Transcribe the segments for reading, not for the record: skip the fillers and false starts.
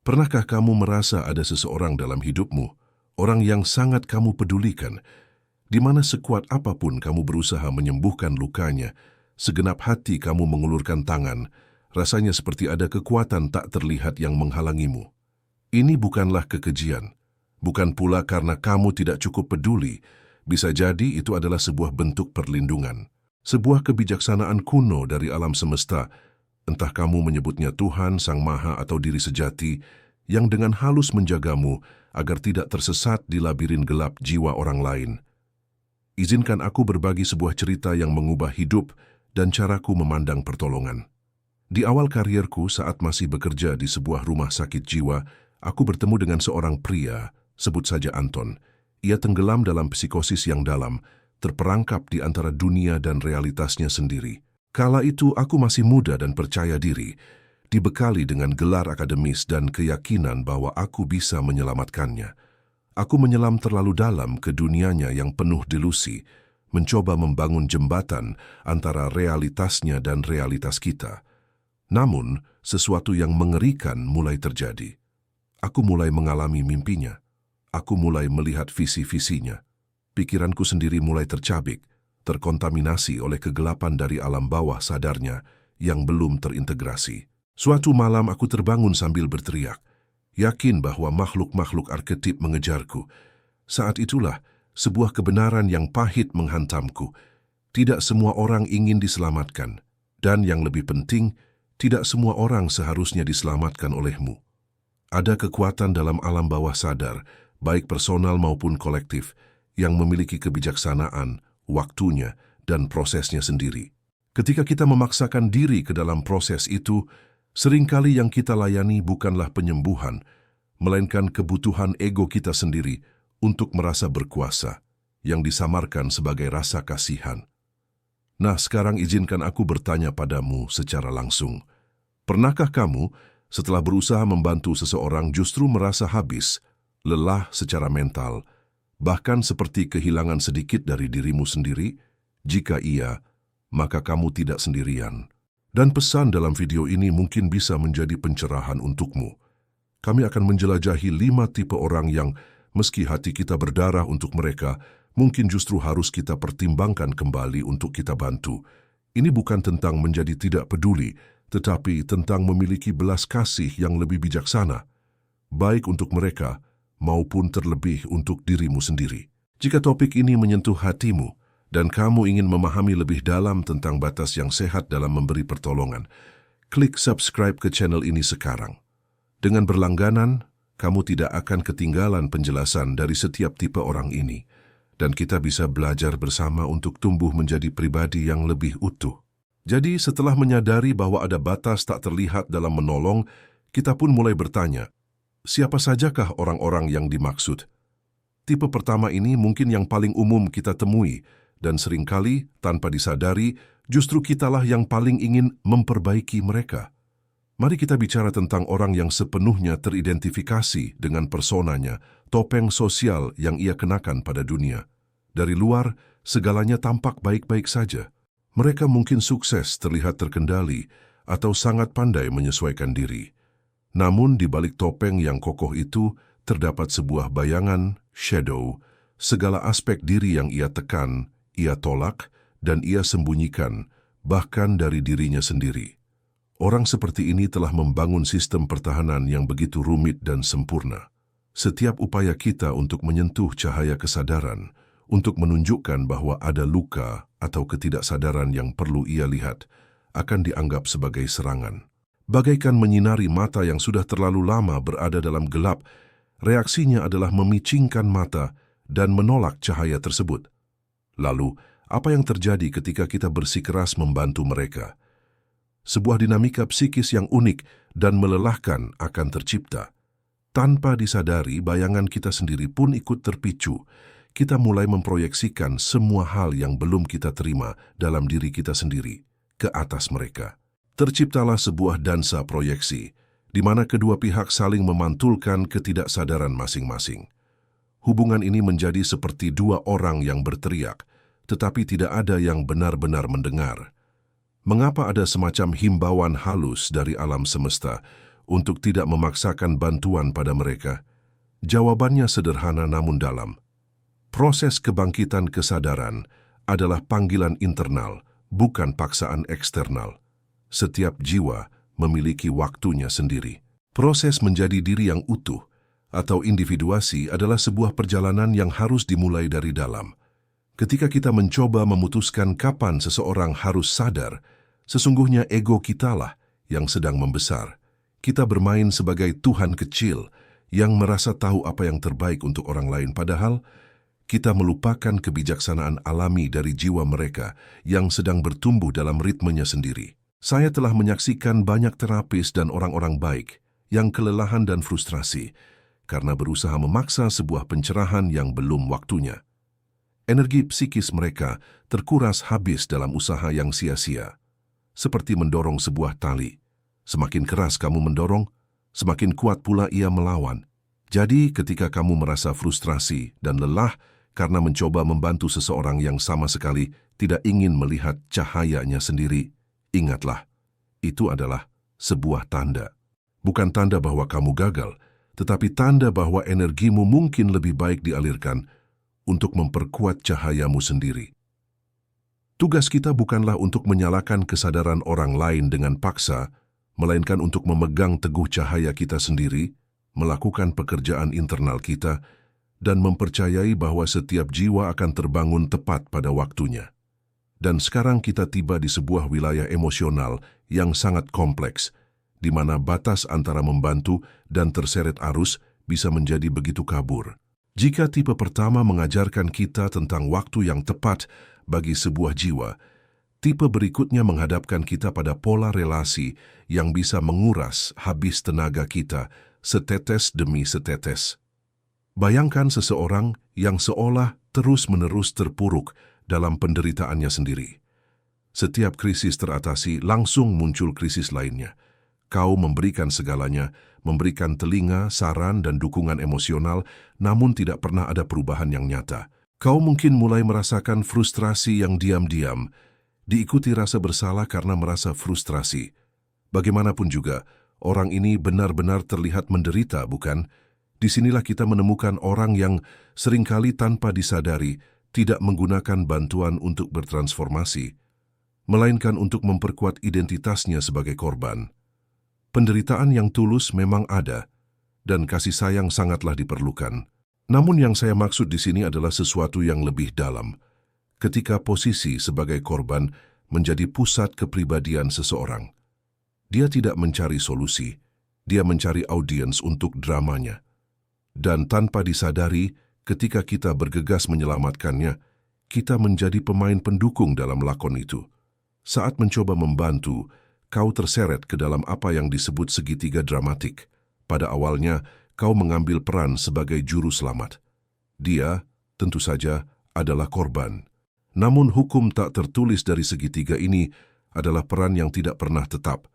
Pernahkah kamu merasa ada seseorang dalam hidupmu, orang yang sangat kamu pedulikan, di mana sekuat apapun kamu berusaha menyembuhkan lukanya, segenap hati kamu mengulurkan tangan, rasanya seperti ada kekuatan tak terlihat yang menghalangimu. Ini bukanlah kekejian, bukan pula karena kamu tidak cukup peduli. Bisa jadi itu adalah sebuah bentuk perlindungan, sebuah kebijaksanaan kuno dari alam semesta. Entah kamu menyebutnya Tuhan, Sang Maha, atau diri sejati, yang dengan halus menjagamu agar tidak tersesat di labirin gelap jiwa orang lain. Izinkan aku berbagi sebuah cerita yang mengubah hidup dan caraku memandang pertolongan. Di awal karierku saat masih bekerja di sebuah rumah sakit jiwa, aku bertemu dengan seorang pria, sebut saja Anton. Ia tenggelam dalam psikosis yang dalam, terperangkap di antara dunia dan realitasnya sendiri. Kala itu aku masih muda dan percaya diri, dibekali dengan gelar akademis dan keyakinan bahwa aku bisa menyelamatkannya. Aku menyelam terlalu dalam ke dunianya yang penuh delusi, mencoba membangun jembatan antara realitasnya dan realitas kita. Namun, sesuatu yang mengerikan mulai terjadi. Aku mulai mengalami mimpinya. Aku mulai melihat visi-visinya. Pikiranku sendiri mulai tercabik, terkontaminasi oleh kegelapan dari alam bawah sadarnya yang belum terintegrasi. Suatu malam aku terbangun sambil berteriak, yakin bahwa makhluk-makhluk arketip mengejarku. Saat itulah sebuah kebenaran yang pahit menghantamku. Tidak semua orang ingin diselamatkan, dan yang lebih penting, tidak semua orang seharusnya diselamatkan olehmu. Ada kekuatan dalam alam bawah sadar, baik personal maupun kolektif, yang memiliki kebijaksanaan, waktunya, dan prosesnya sendiri. Ketika kita memaksakan diri ke dalam proses itu, seringkali yang kita layani bukanlah penyembuhan, melainkan kebutuhan ego kita sendiri untuk merasa berkuasa, yang disamarkan sebagai rasa kasihan. Nah, sekarang izinkan aku bertanya padamu secara langsung. Pernahkah kamu, setelah berusaha membantu seseorang justru merasa habis, lelah secara mental, bahkan seperti kehilangan sedikit dari dirimu sendiri? Jika iya, maka kamu tidak sendirian. Dan pesan dalam video ini mungkin bisa menjadi pencerahan untukmu. Kami akan menjelajahi 5 tipe orang yang, meski hati kita berdarah untuk mereka, mungkin justru harus kita pertimbangkan kembali untuk kita bantu. Ini bukan tentang menjadi tidak peduli, tetapi tentang memiliki belas kasih yang lebih bijaksana, baik untuk mereka maupun terlebih untuk dirimu sendiri. Jika topik ini menyentuh hatimu dan kamu ingin memahami lebih dalam tentang batas yang sehat dalam memberi pertolongan, klik subscribe ke channel ini sekarang. Dengan berlangganan, kamu tidak akan ketinggalan penjelasan dari setiap tipe orang ini, dan kita bisa belajar bersama untuk tumbuh menjadi pribadi yang lebih utuh. Jadi, setelah menyadari bahwa ada batas tak terlihat dalam menolong, kita pun mulai bertanya, siapa sajakah orang-orang yang dimaksud? Tipe pertama ini mungkin yang paling umum kita temui, dan seringkali, tanpa disadari, justru kitalah yang paling ingin memperbaiki mereka. Mari kita bicara tentang orang yang sepenuhnya teridentifikasi dengan personanya, topeng sosial yang ia kenakan pada dunia. Dari luar, segalanya tampak baik-baik saja. Mereka mungkin sukses, terlihat terkendali, atau sangat pandai menyesuaikan diri. Namun di balik topeng yang kokoh itu, terdapat sebuah bayangan, shadow, segala aspek diri yang ia tekan, ia tolak, dan ia sembunyikan, bahkan dari dirinya sendiri. Orang seperti ini telah membangun sistem pertahanan yang begitu rumit dan sempurna. Setiap upaya kita untuk menyentuh cahaya kesadaran, untuk menunjukkan bahwa ada luka atau ketidaksadaran yang perlu ia lihat, akan dianggap sebagai serangan. Bagaikan menyinari mata yang sudah terlalu lama berada dalam gelap, reaksinya adalah memicingkan mata dan menolak cahaya tersebut. Lalu, apa yang terjadi ketika kita bersikeras membantu mereka? Sebuah dinamika psikis yang unik dan melelahkan akan tercipta. Tanpa disadari, bayangan kita sendiri pun ikut terpicu. Kita mulai memproyeksikan semua hal yang belum kita terima dalam diri kita sendiri ke atas mereka. Terciptalah sebuah dansa proyeksi, di mana kedua pihak saling memantulkan ketidaksadaran masing-masing. Hubungan ini menjadi seperti dua orang yang berteriak, tetapi tidak ada yang benar-benar mendengar. Mengapa ada semacam himbauan halus dari alam semesta untuk tidak memaksakan bantuan pada mereka? Jawabannya sederhana namun dalam. Proses kebangkitan kesadaran adalah panggilan internal, bukan paksaan eksternal. Setiap jiwa memiliki waktunya sendiri. Proses menjadi diri yang utuh atau individuasi adalah sebuah perjalanan yang harus dimulai dari dalam. Ketika kita mencoba memutuskan kapan seseorang harus sadar, sesungguhnya ego kitalah yang sedang membesar. Kita bermain sebagai Tuhan kecil yang merasa tahu apa yang terbaik untuk orang lain, padahal kita melupakan kebijaksanaan alami dari jiwa mereka yang sedang bertumbuh dalam ritmenya sendiri. Saya telah menyaksikan banyak terapis dan orang-orang baik yang kelelahan dan frustrasi karena berusaha memaksa sebuah pencerahan yang belum waktunya. Energi psikis mereka terkuras habis dalam usaha yang sia-sia, seperti mendorong sebuah tali. Semakin keras kamu mendorong, semakin kuat pula ia melawan. Jadi, ketika kamu merasa frustrasi dan lelah karena mencoba membantu seseorang yang sama sekali tidak ingin melihat cahayanya sendiri, ingatlah, itu adalah sebuah tanda. Bukan tanda bahwa kamu gagal, tetapi tanda bahwa energimu mungkin lebih baik dialirkan untuk memperkuat cahayamu sendiri. Tugas kita bukanlah untuk menyalakan kesadaran orang lain dengan paksa, melainkan untuk memegang teguh cahaya kita sendiri, melakukan pekerjaan internal kita, dan mempercayai bahwa setiap jiwa akan terbangun tepat pada waktunya. Dan sekarang kita tiba di sebuah wilayah emosional yang sangat kompleks, di mana batas antara membantu dan terseret arus bisa menjadi begitu kabur. Jika tipe pertama mengajarkan kita tentang waktu yang tepat bagi sebuah jiwa, tipe berikutnya menghadapkan kita pada pola relasi yang bisa menguras habis tenaga kita setetes demi setetes. Bayangkan seseorang yang seolah terus-menerus terpuruk dalam penderitaannya sendiri. Setiap krisis teratasi, langsung muncul krisis lainnya. Kau memberikan segalanya, memberikan telinga, saran, dan dukungan emosional, namun tidak pernah ada perubahan yang nyata. Kau mungkin mulai merasakan frustrasi yang diam-diam, diikuti rasa bersalah karena merasa frustrasi. Bagaimanapun juga, orang ini benar-benar terlihat menderita, bukan? Disinilah kita menemukan orang yang seringkali tanpa disadari tidak menggunakan bantuan untuk bertransformasi, melainkan untuk memperkuat identitasnya sebagai korban. Penderitaan yang tulus memang ada, dan kasih sayang sangatlah diperlukan. Namun yang saya maksud di sini adalah sesuatu yang lebih dalam. Ketika posisi sebagai korban menjadi pusat kepribadian seseorang, dia tidak mencari solusi, dia mencari audiens untuk dramanya. Dan tanpa disadari, ketika kita bergegas menyelamatkannya, kita menjadi pemain pendukung dalam lakon itu. Saat mencoba membantu, kau terseret ke dalam apa yang disebut segitiga dramatik. Pada awalnya, kau mengambil peran sebagai juru selamat. Dia, tentu saja, adalah korban. Namun hukum tak tertulis dari segitiga ini adalah peran yang tidak pernah tetap.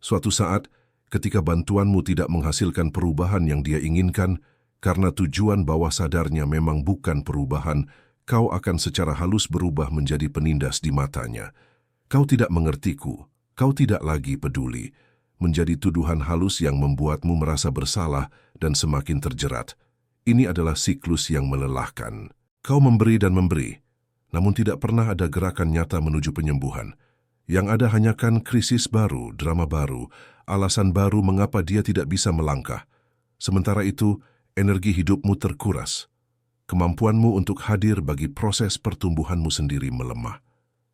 Suatu saat, ketika bantuanmu tidak menghasilkan perubahan yang dia inginkan, karena tujuan bawah sadarnya memang bukan perubahan, kau akan secara halus berubah menjadi penindas di matanya. Kau tidak mengertiku, kau tidak lagi peduli, menjadi tuduhan halus yang membuatmu merasa bersalah dan semakin terjerat. Ini adalah siklus yang melelahkan. Kau memberi dan memberi, namun tidak pernah ada gerakan nyata menuju penyembuhan. Yang ada hanya kan krisis baru, drama baru, alasan baru mengapa dia tidak bisa melangkah. Sementara itu, energi hidupmu terkuras. Kemampuanmu untuk hadir bagi proses pertumbuhanmu sendiri melemah.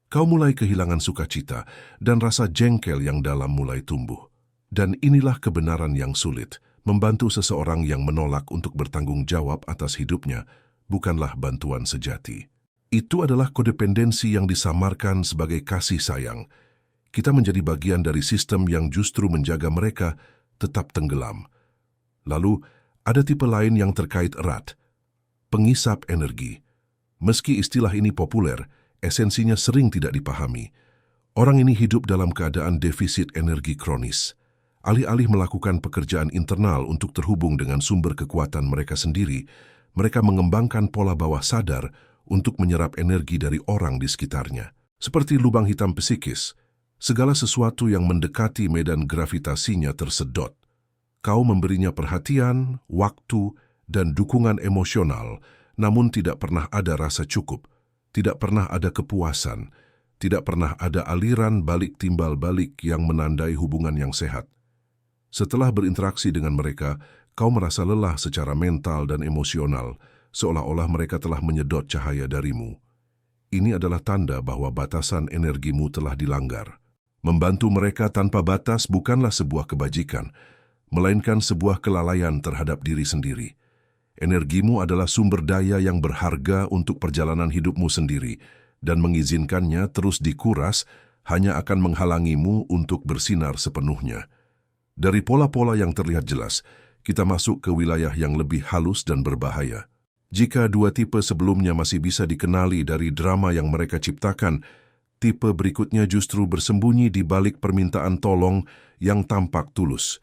Kau mulai kehilangan sukacita dan rasa jengkel yang dalam mulai tumbuh. Dan inilah kebenaran yang sulit. Membantu seseorang yang menolak untuk bertanggung jawab atas hidupnya bukanlah bantuan sejati. Itu adalah kodependensi yang disamarkan sebagai kasih sayang. Kita menjadi bagian dari sistem yang justru menjaga mereka tetap tenggelam. Lalu, ada tipe lain yang terkait erat, pengisap energi. Meski istilah ini populer, esensinya sering tidak dipahami. Orang ini hidup dalam keadaan defisit energi kronis. Alih-alih melakukan pekerjaan internal untuk terhubung dengan sumber kekuatan mereka sendiri, mereka mengembangkan pola bawah sadar untuk menyerap energi dari orang di sekitarnya. Seperti lubang hitam psikis, segala sesuatu yang mendekati medan gravitasinya tersedot. Kau memberinya perhatian, waktu, dan dukungan emosional, namun tidak pernah ada rasa cukup, tidak pernah ada kepuasan, tidak pernah ada aliran balik timbal balik yang menandai hubungan yang sehat. Setelah berinteraksi dengan mereka, kau merasa lelah secara mental dan emosional, seolah-olah mereka telah menyedot cahaya darimu. Ini adalah tanda bahwa batasan energimu telah dilanggar. Membantu mereka tanpa batas bukanlah sebuah kebajikan, melainkan sebuah kelalaian terhadap diri sendiri. Energimu adalah sumber daya yang berharga untuk perjalanan hidupmu sendiri, dan mengizinkannya terus dikuras hanya akan menghalangimu untuk bersinar sepenuhnya. Dari pola-pola yang terlihat jelas, kita masuk ke wilayah yang lebih halus dan berbahaya. Jika dua tipe sebelumnya masih bisa dikenali dari drama yang mereka ciptakan, tipe berikutnya justru bersembunyi di balik permintaan tolong yang tampak tulus.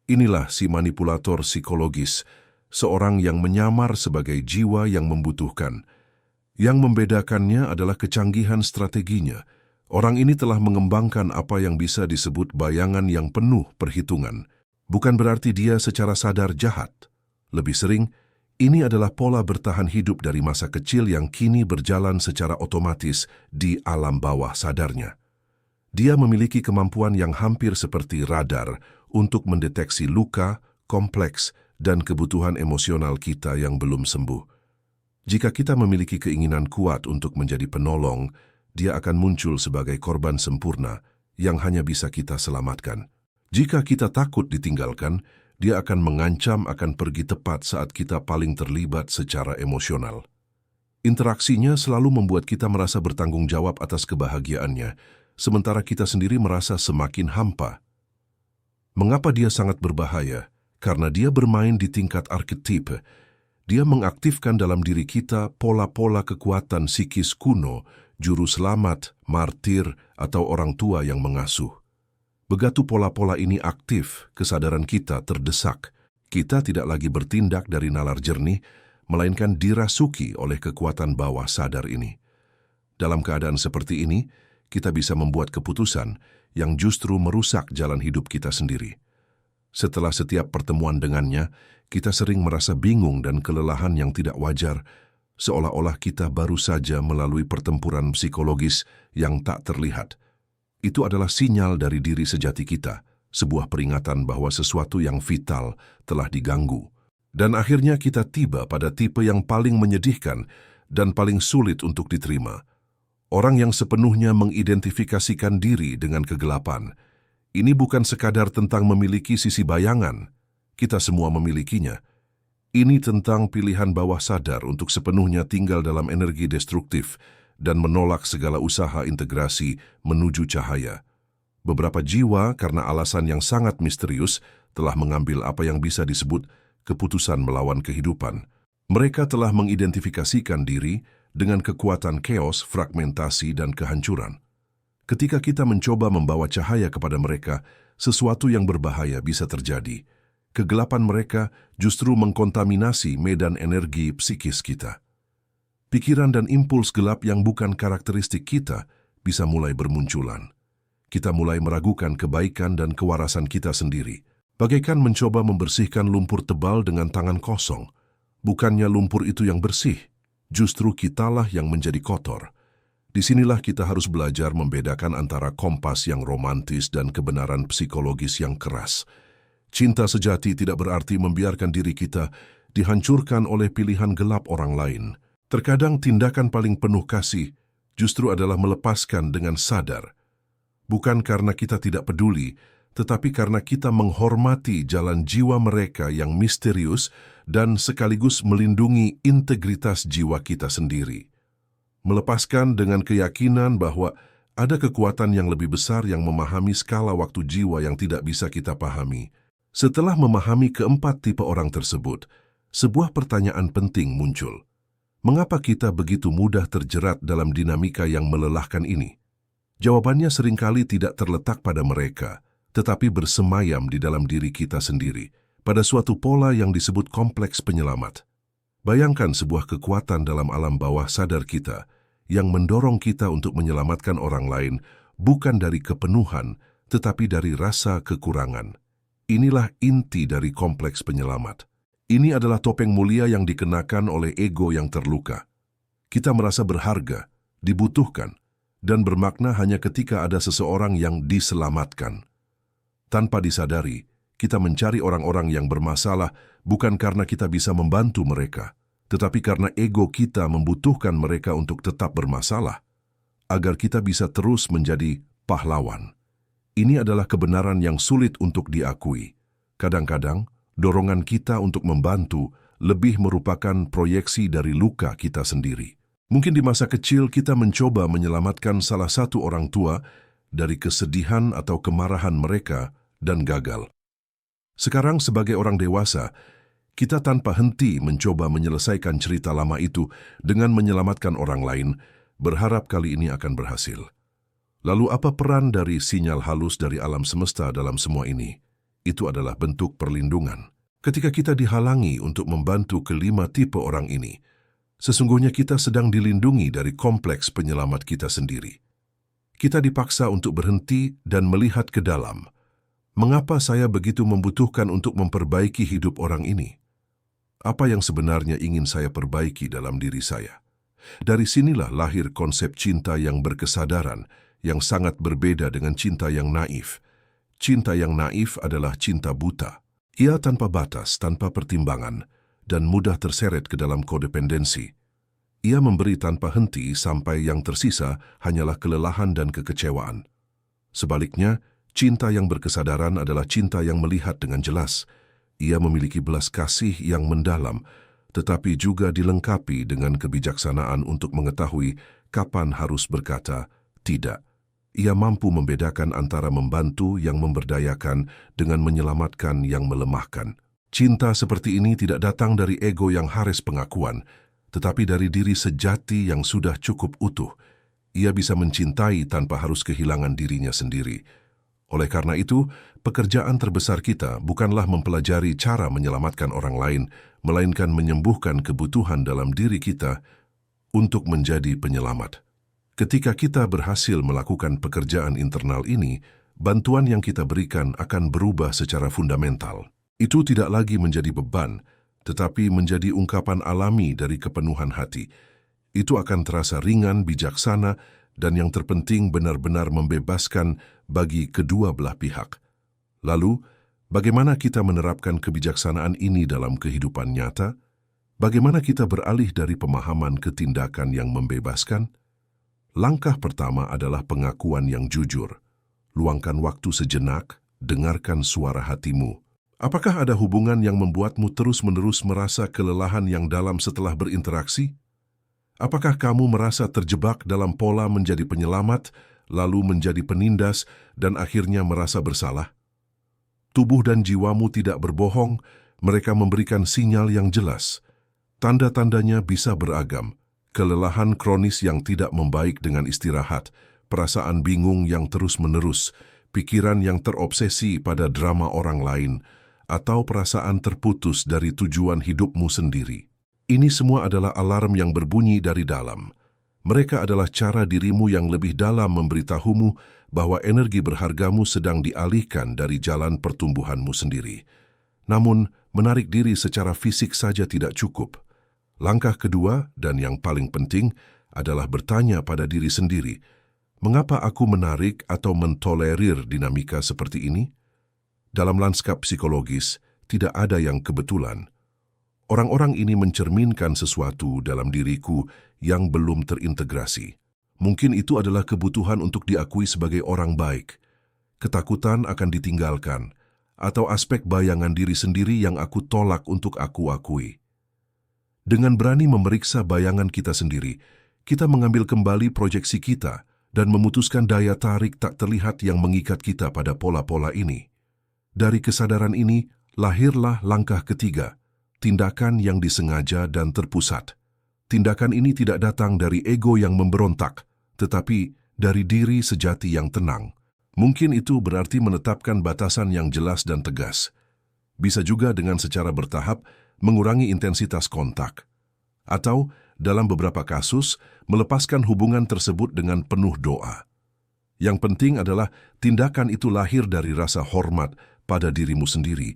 Inilah si manipulator psikologis, seorang yang menyamar sebagai jiwa yang membutuhkan. Yang membedakannya adalah kecanggihan strateginya. Orang ini telah mengembangkan apa yang bisa disebut bayangan yang penuh perhitungan. Bukan berarti dia secara sadar jahat. Lebih sering, ini adalah pola bertahan hidup dari masa kecil yang kini berjalan secara otomatis di alam bawah sadarnya. Dia memiliki kemampuan yang hampir seperti radar untuk mendeteksi luka, kompleks, dan kebutuhan emosional kita yang belum sembuh. Jika kita memiliki keinginan kuat untuk menjadi penolong, dia akan muncul sebagai korban sempurna yang hanya bisa kita selamatkan. Jika kita takut ditinggalkan, dia akan mengancam akan pergi tepat saat kita paling terlibat secara emosional. Interaksinya selalu membuat kita merasa bertanggung jawab atas kebahagiaannya, sementara kita sendiri merasa semakin hampa. Mengapa dia sangat berbahaya? Karena dia bermain di tingkat arketip. Dia mengaktifkan dalam diri kita pola-pola kekuatan psikis kuno, juru selamat, martir, atau orang tua yang mengasuh. Begitu pola-pola ini aktif, kesadaran kita terdesak. Kita tidak lagi bertindak dari nalar jernih, melainkan dirasuki oleh kekuatan bawah sadar ini. Dalam keadaan seperti ini, kita bisa membuat keputusan yang justru merusak jalan hidup kita sendiri. Setelah setiap pertemuan dengannya, kita sering merasa bingung dan kelelahan yang tidak wajar, seolah-olah kita baru saja melalui pertempuran psikologis yang tak terlihat. Itu adalah sinyal dari diri sejati kita, sebuah peringatan bahwa sesuatu yang vital telah diganggu. Dan akhirnya kita tiba pada tipe yang paling menyedihkan dan paling sulit untuk diterima. Orang yang sepenuhnya mengidentifikasikan diri dengan kegelapan. Ini bukan sekadar tentang memiliki sisi bayangan. Kita semua memilikinya. Ini tentang pilihan bawah sadar untuk sepenuhnya tinggal dalam energi destruktif dan menolak segala usaha integrasi menuju cahaya. Beberapa jiwa, karena alasan yang sangat misterius, telah mengambil apa yang bisa disebut keputusan melawan kehidupan. Mereka telah mengidentifikasikan diri dengan kekuatan keos, fragmentasi, dan kehancuran. Ketika kita mencoba membawa cahaya kepada mereka, sesuatu yang berbahaya bisa terjadi. Kegelapan mereka justru mengkontaminasi medan energi psikis kita. Pikiran dan impuls gelap yang bukan karakteristik kita bisa mulai bermunculan. Kita mulai meragukan kebaikan dan kewarasan kita sendiri. Bagaikan mencoba membersihkan lumpur tebal dengan tangan kosong. Bukannya lumpur itu yang bersih, justru kitalah yang menjadi kotor. Disinilah kita harus belajar membedakan antara kompas yang romantis dan kebenaran psikologis yang keras. Cinta sejati tidak berarti membiarkan diri kita dihancurkan oleh pilihan gelap orang lain. Terkadang tindakan paling penuh kasih justru adalah melepaskan dengan sadar. Bukan karena kita tidak peduli, tetapi karena kita menghormati jalan jiwa mereka yang misterius dan sekaligus melindungi integritas jiwa kita sendiri. Melepaskan dengan keyakinan bahwa ada kekuatan yang lebih besar yang memahami skala waktu jiwa yang tidak bisa kita pahami. Setelah memahami keempat tipe orang tersebut, sebuah pertanyaan penting muncul. Mengapa kita begitu mudah terjerat dalam dinamika yang melelahkan ini? Jawabannya seringkali tidak terletak pada mereka, tetapi bersemayam di dalam diri kita sendiri, pada suatu pola yang disebut kompleks penyelamat. Bayangkan sebuah kekuatan dalam alam bawah sadar kita yang mendorong kita untuk menyelamatkan orang lain bukan dari kepenuhan, tetapi dari rasa kekurangan. Inilah inti dari kompleks penyelamat. Ini adalah topeng mulia yang dikenakan oleh ego yang terluka. Kita merasa berharga, dibutuhkan, dan bermakna hanya ketika ada seseorang yang diselamatkan. Tanpa disadari, kita mencari orang-orang yang bermasalah bukan karena kita bisa membantu mereka, tetapi karena ego kita membutuhkan mereka untuk tetap bermasalah, agar kita bisa terus menjadi pahlawan. Ini adalah kebenaran yang sulit untuk diakui. Kadang-kadang, dorongan kita untuk membantu lebih merupakan proyeksi dari luka kita sendiri. Mungkin di masa kecil kita mencoba menyelamatkan salah satu orang tua dari kesedihan atau kemarahan mereka dan gagal. Sekarang sebagai orang dewasa, kita tanpa henti mencoba menyelesaikan cerita lama itu dengan menyelamatkan orang lain, berharap kali ini akan berhasil. Lalu apa peran dari sinyal halus dari alam semesta dalam semua ini? Itu adalah bentuk perlindungan. Ketika kita dihalangi untuk membantu kelima tipe orang ini, sesungguhnya kita sedang dilindungi dari kompleks penyelamat kita sendiri. Kita dipaksa untuk berhenti dan melihat ke dalam. Mengapa saya begitu membutuhkan untuk memperbaiki hidup orang ini? Apa yang sebenarnya ingin saya perbaiki dalam diri saya? Dari sinilah lahir konsep cinta yang berkesadaran, yang sangat berbeda dengan cinta yang naif. Cinta yang naif adalah cinta buta. Ia tanpa batas, tanpa pertimbangan, dan mudah terseret ke dalam kodependensi. Ia memberi tanpa henti sampai yang tersisa hanyalah kelelahan dan kekecewaan. Sebaliknya, cinta yang berkesadaran adalah cinta yang melihat dengan jelas. Ia memiliki belas kasih yang mendalam, tetapi juga dilengkapi dengan kebijaksanaan untuk mengetahui kapan harus berkata tidak. Ia mampu membedakan antara membantu yang memberdayakan dengan menyelamatkan yang melemahkan. Cinta seperti ini tidak datang dari ego yang haris pengakuan, tetapi dari diri sejati yang sudah cukup utuh. Ia bisa mencintai tanpa harus kehilangan dirinya sendiri. Oleh karena itu, pekerjaan terbesar kita bukanlah mempelajari cara menyelamatkan orang lain, melainkan menyembuhkan kebutuhan dalam diri kita untuk menjadi penyelamat. Ketika kita berhasil melakukan pekerjaan internal ini, bantuan yang kita berikan akan berubah secara fundamental. Itu tidak lagi menjadi beban, tetapi menjadi ungkapan alami dari kepenuhan hati. Itu akan terasa ringan, bijaksana, dan yang terpenting benar-benar membebaskan bagi kedua belah pihak. Lalu, bagaimana kita menerapkan kebijaksanaan ini dalam kehidupan nyata? Bagaimana kita beralih dari pemahaman ke tindakan yang membebaskan? Langkah pertama adalah pengakuan yang jujur. Luangkan waktu sejenak, dengarkan suara hatimu. Apakah ada hubungan yang membuatmu terus-menerus merasa kelelahan yang dalam setelah berinteraksi? Apakah kamu merasa terjebak dalam pola menjadi penyelamat, lalu menjadi penindas, dan akhirnya merasa bersalah? Tubuh dan jiwamu tidak berbohong, mereka memberikan sinyal yang jelas. Tanda-tandanya bisa beragam. Kelelahan kronis yang tidak membaik dengan istirahat, perasaan bingung yang terus-menerus, pikiran yang terobsesi pada drama orang lain, atau perasaan terputus dari tujuan hidupmu sendiri. Ini semua adalah alarm yang berbunyi dari dalam. Mereka adalah cara dirimu yang lebih dalam memberitahumu bahwa energi berhargamu sedang dialihkan dari jalan pertumbuhanmu sendiri. Namun, menarik diri secara fisik saja tidak cukup. Langkah kedua, dan yang paling penting, adalah bertanya pada diri sendiri, mengapa aku menarik atau mentolerir dinamika seperti ini? Dalam lanskap psikologis, tidak ada yang kebetulan. Orang-orang ini mencerminkan sesuatu dalam diriku yang belum terintegrasi. Mungkin itu adalah kebutuhan untuk diakui sebagai orang baik, ketakutan akan ditinggalkan, atau aspek bayangan diri sendiri yang aku tolak untuk aku akui. Dengan berani memeriksa bayangan kita sendiri, kita mengambil kembali proyeksi kita dan memutuskan daya tarik tak terlihat yang mengikat kita pada pola-pola ini. Dari kesadaran ini, lahirlah langkah ketiga, tindakan yang disengaja dan terpusat. Tindakan ini tidak datang dari ego yang memberontak, tetapi dari diri sejati yang tenang. Mungkin itu berarti menetapkan batasan yang jelas dan tegas. Bisa juga dengan secara bertahap mengurangi intensitas kontak. Atau, dalam beberapa kasus, melepaskan hubungan tersebut dengan penuh doa. Yang penting adalah tindakan itu lahir dari rasa hormat pada dirimu sendiri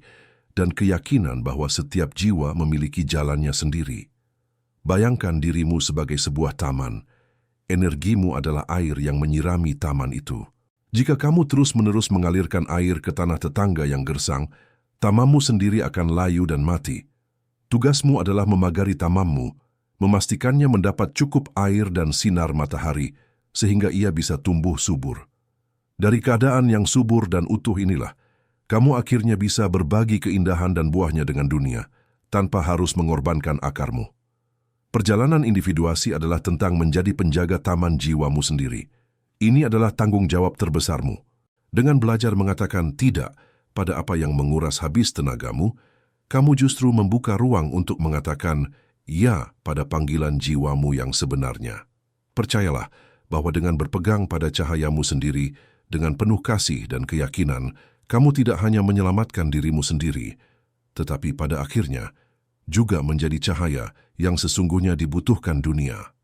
dan keyakinan bahwa setiap jiwa memiliki jalannya sendiri. Bayangkan dirimu sebagai sebuah taman. Energimu adalah air yang menyirami taman itu. Jika kamu terus-menerus mengalirkan air ke tanah tetangga yang gersang, tamanmu sendiri akan layu dan mati. Tugasmu adalah memagari tamanmu, memastikannya mendapat cukup air dan sinar matahari, sehingga ia bisa tumbuh subur. Dari keadaan yang subur dan utuh inilah, kamu akhirnya bisa berbagi keindahan dan buahnya dengan dunia, tanpa harus mengorbankan akarmu. Perjalanan individuasi adalah tentang menjadi penjaga taman jiwamu sendiri. Ini adalah tanggung jawab terbesarmu. Dengan belajar mengatakan tidak pada apa yang menguras habis tenagamu, kamu justru membuka ruang untuk mengatakan ya pada panggilan jiwamu yang sebenarnya. Percayalah bahwa dengan berpegang pada cahayamu sendiri, dengan penuh kasih dan keyakinan, kamu tidak hanya menyelamatkan dirimu sendiri, tetapi pada akhirnya juga menjadi cahaya yang sesungguhnya dibutuhkan dunia.